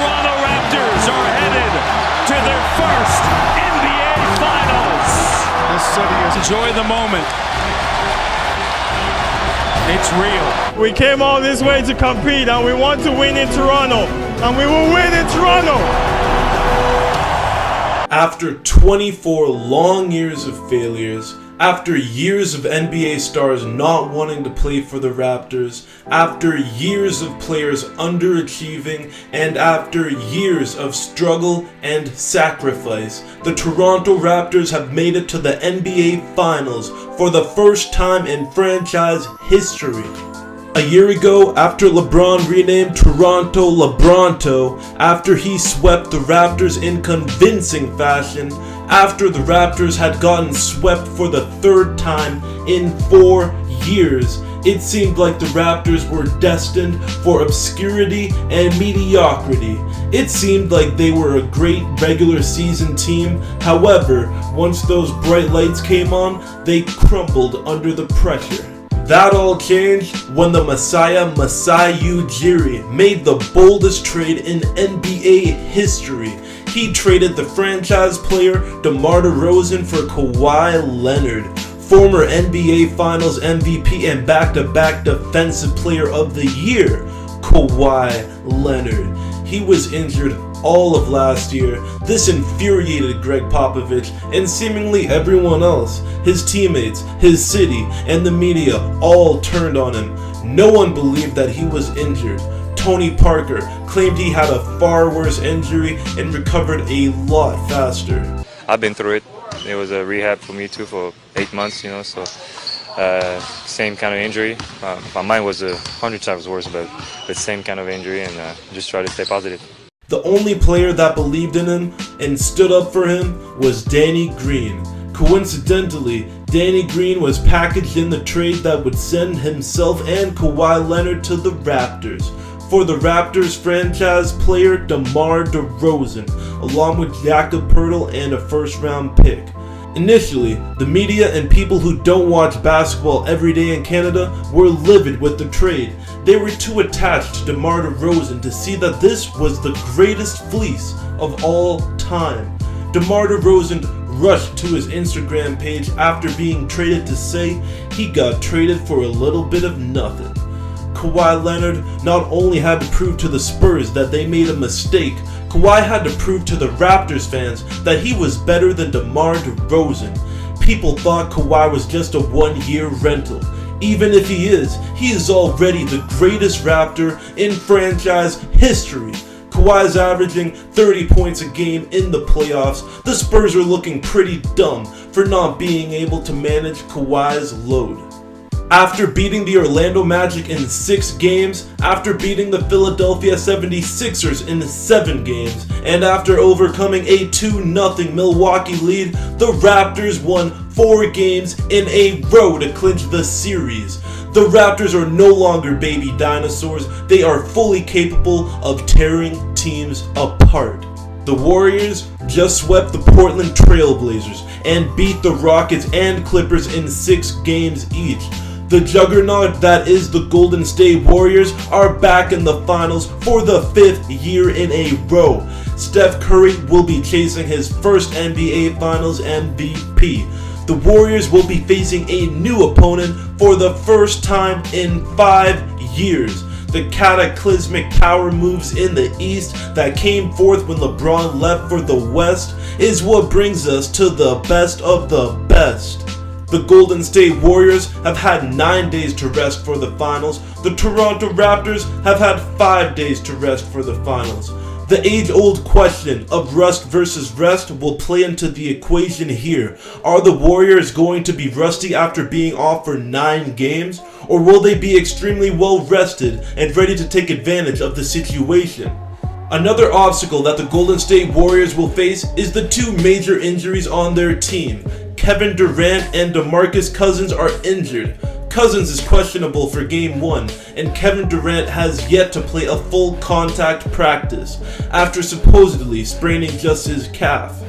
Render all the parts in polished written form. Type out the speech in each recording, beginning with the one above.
Toronto Raptors are headed to their first NBA Finals. This city is... Enjoy the moment. It's real. We came all this way to compete and we want to win in Toronto. And we will win in Toronto. After 24 long years of failures, after years of NBA stars not wanting to play for the Raptors, after years of players underachieving, and after years of struggle and sacrifice, the Toronto Raptors have made it to the NBA Finals for the first time in franchise history. A year ago, after LeBron renamed Toronto LeBronto, after he swept the Raptors in convincing fashion, after the Raptors had gotten swept for the third time in 4 years, it seemed like the Raptors were destined for obscurity and mediocrity. It seemed like they were a great regular season team. However, once those bright lights came on, they crumbled under the pressure. That all changed when the Masai Ujiri made the boldest trade in NBA history. He traded the franchise player DeMar DeRozan for Kawhi Leonard, former NBA Finals MVP and back-to-back Defensive Player of the Year, Kawhi Leonard. He was injured all of last year. This infuriated Greg Popovich and seemingly everyone else. His teammates, his city, and the media all turned on him. No one believed that he was injured. Tony Parker claimed he had a far worse injury and recovered a lot faster. I've been through it. It was a rehab for me too for 8 months, so same kind of injury. My mind was 100 times worse, but same kind of injury, and just try to stay positive. The only player that believed in him and stood up for him was Danny Green. Coincidentally, Danny Green was packaged in the trade that would send himself and Kawhi Leonard to the Raptors for the Raptors franchise player DeMar DeRozan, along with Jakob Poeltl and a first-round pick. Initially, the media and people who don't watch basketball every day in Canada were livid with the trade. They were too attached to DeMar DeRozan to see that this was the greatest fleece of all time. DeMar DeRozan rushed to his Instagram page after being traded to say he got traded for a little bit of nothing. Kawhi Leonard not only had to prove to the Spurs that they made a mistake, Kawhi had to prove to the Raptors fans that he was better than DeMar DeRozan. People thought Kawhi was just a one-year rental. Even if he is already the greatest Raptor in franchise history. Kawhi's averaging 30 points a game in the playoffs. The Spurs are looking pretty dumb for not being able to manage Kawhi's load. After beating the Orlando Magic in 6 games, after beating the Philadelphia 76ers in 7 games, and after overcoming a 2-0 Milwaukee lead, the Raptors won 4 games in a row to clinch the series. The Raptors are no longer baby dinosaurs, they are fully capable of tearing teams apart. The Warriors just swept the Portland Trail Blazers and beat the Rockets and Clippers in 6 games each. The juggernaut that is the Golden State Warriors are back in the finals for the 5th year in a row. Steph Curry will be chasing his first NBA Finals MVP. The Warriors will be facing a new opponent for the first time in 5 years. The cataclysmic power moves in the East that came forth when LeBron left for the West is what brings us to the best of the best. The Golden State Warriors have had 9 days to rest for the finals. The Toronto Raptors have had 5 days to rest for the finals. The age-old question of rust versus rest will play into the equation here. Are the Warriors going to be rusty after being off for 9 games? Or will they be extremely well rested and ready to take advantage of the situation? Another obstacle that the Golden State Warriors will face is the 2 major injuries on their team. Kevin Durant and DeMarcus Cousins are injured. Cousins is questionable for Game 1, and Kevin Durant has yet to play a full contact practice after supposedly spraining just his calf.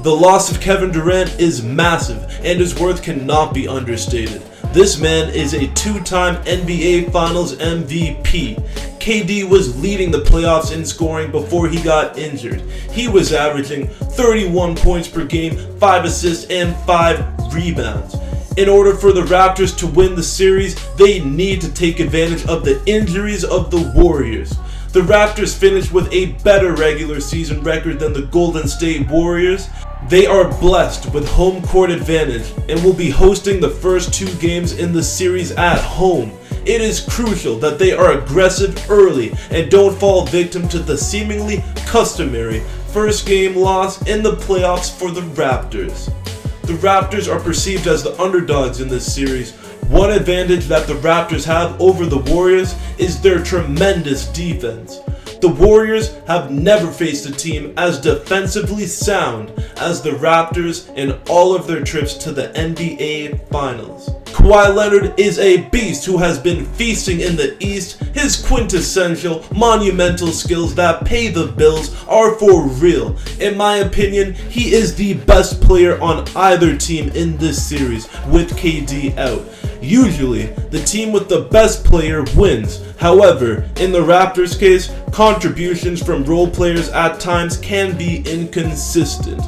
The loss of Kevin Durant is massive, and his worth cannot be understated. This man is a 2-time NBA Finals MVP. KD was leading the playoffs in scoring before he got injured. He was averaging 31 points per game, 5 assists, and 5 rebounds. In order for the Raptors to win the series, they need to take advantage of the injuries of the Warriors. The Raptors finished with a better regular season record than the Golden State Warriors. They are blessed with home court advantage and will be hosting the first 2 games in the series at home. It is crucial that they are aggressive early and don't fall victim to the seemingly customary first game loss in the playoffs for the Raptors. The Raptors are perceived as the underdogs in this series. One advantage that the Raptors have over the Warriors is their tremendous defense. The Warriors have never faced a team as defensively sound as the Raptors in all of their trips to the NBA Finals. Kawhi Leonard is a beast who has been feasting in the East. His quintessential, monumental skills that pay the bills are for real. In my opinion, he is the best player on either team in this series with KD out. Usually, the team with the best player wins. However, in the Raptors' case, contributions from role players at times can be inconsistent.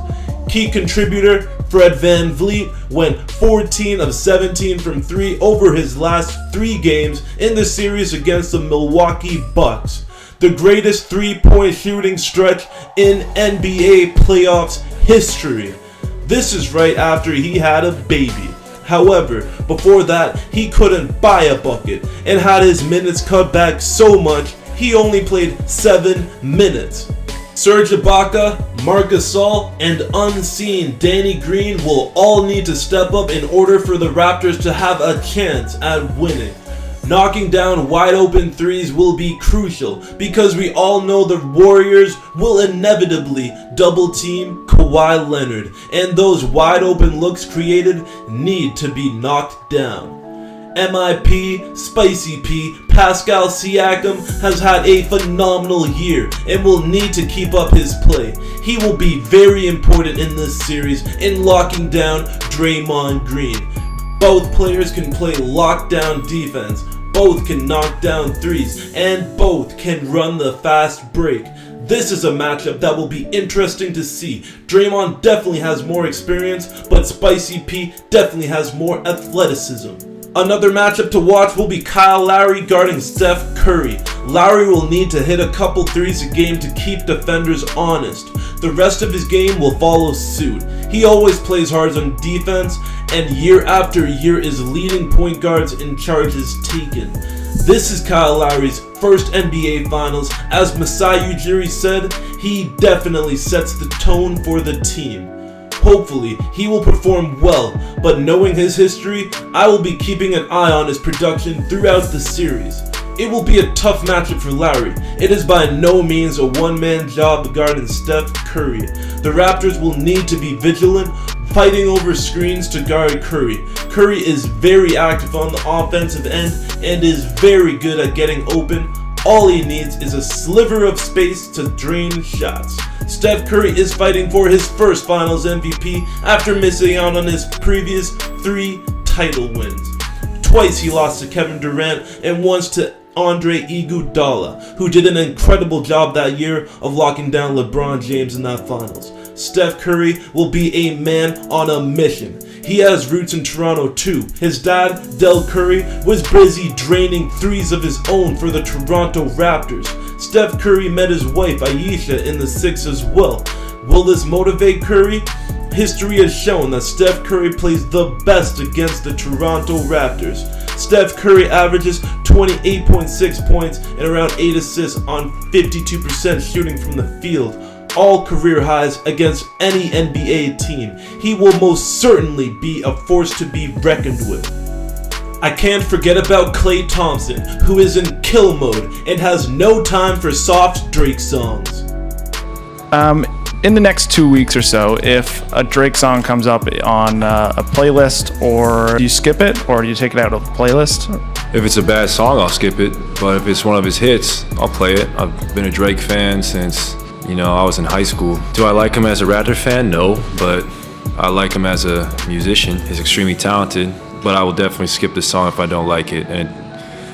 Key contributor Fred VanVleet went 14 of 17 from 3 over his last 3 games in the series against the Milwaukee Bucks. The greatest 3-point shooting stretch in NBA playoffs history. This is right after he had a baby. However, before that, he couldn't buy a bucket and had his minutes cut back so much he only played 7 minutes. Serge Ibaka, Marc Gasol, and unseen Danny Green will all need to step up in order for the Raptors to have a chance at winning. Knocking down wide open threes will be crucial because we all know the Warriors will inevitably double team Kawhi Leonard, and those wide open looks created need to be knocked down. MIP, Spicy P, Pascal Siakam has had a phenomenal year and will need to keep up his play. He will be very important in this series in locking down Draymond Green. Both players can play lockdown defense, both can knock down threes, and both can run the fast break. This is a matchup that will be interesting to see. Draymond definitely has more experience, but Spicy P definitely has more athleticism. Another matchup to watch will be Kyle Lowry guarding Steph Curry. Lowry will need to hit a couple threes a game to keep defenders honest. The rest of his game will follow suit. He always plays hard on defense, and year after year is leading point guards in charges taken. This is Kyle Lowry's first NBA Finals. As Masai Ujiri said, he definitely sets the tone for the team. Hopefully, he will perform well, but knowing his history, I will be keeping an eye on his production throughout the series. It will be a tough matchup for Lowry. It is by no means a one-man job guarding Steph Curry. The Raptors will need to be vigilant, fighting over screens to guard Curry. Curry is very active on the offensive end and is very good at getting open. All he needs is a sliver of space to drain shots. Steph Curry is fighting for his first Finals MVP after missing out on his previous 3 title wins. Twice he lost to Kevin Durant and once to Andre Iguodala, who did an incredible job that year of locking down LeBron James in that Finals. Steph Curry will be a man on a mission. He has roots in Toronto too. His dad, Del Curry, was busy draining threes of his own for the Toronto Raptors. Steph Curry met his wife Ayesha in the 6 as well. Will this motivate Curry? History has shown that Steph Curry plays the best against the Toronto Raptors. Steph Curry averages 28.6 points and around 8 assists on 52% shooting from the field. All career highs against any NBA team. He will most certainly be a force to be reckoned with. I can't forget about Klay Thompson, who is in kill mode and has no time for soft Drake songs. In the next 2 weeks or so, if a Drake song comes up on a playlist, or do you skip it, or do you take it out of the playlist? If it's a bad song, I'll skip it. But if it's one of his hits, I'll play it. I've been a Drake fan since, I was in high school. Do I like him as a Raptor fan? No, but I like him as a musician. He's extremely talented, but I will definitely skip the song if I don't like it. And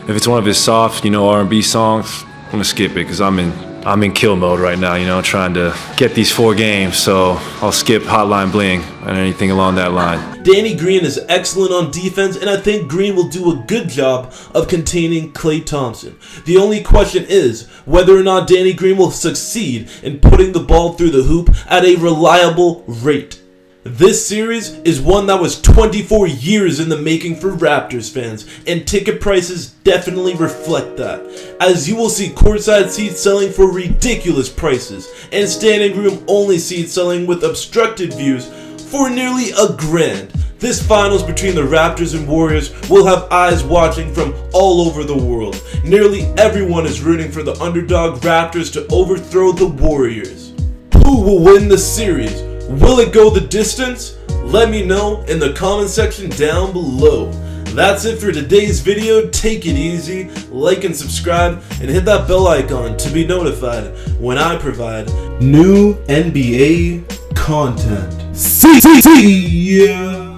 if it's one of his soft, R&B songs, I'm gonna skip it because I'm in kill mode right now, you know, trying to get these 4 games. So I'll skip Hotline Bling and anything along that line. Danny Green is excellent on defense, and I think Green will do a good job of containing Klay Thompson. The only question is whether or not Danny Green will succeed in putting the ball through the hoop at a reliable rate. This series is one that was 24 years in the making for Raptors fans, and ticket prices definitely reflect that, as you will see courtside seats selling for ridiculous prices, and standing room only seats selling with obstructed views for nearly $1,000. This finals between the Raptors and Warriors will have eyes watching from all over the world. Nearly everyone is rooting for the underdog Raptors to overthrow the Warriors. Who will win the series? Will it go the distance? Let me know in the comment section down below. That's it for today's video. Take it easy, like and subscribe, and hit that bell icon to be notified when I provide new NBA content. See ya!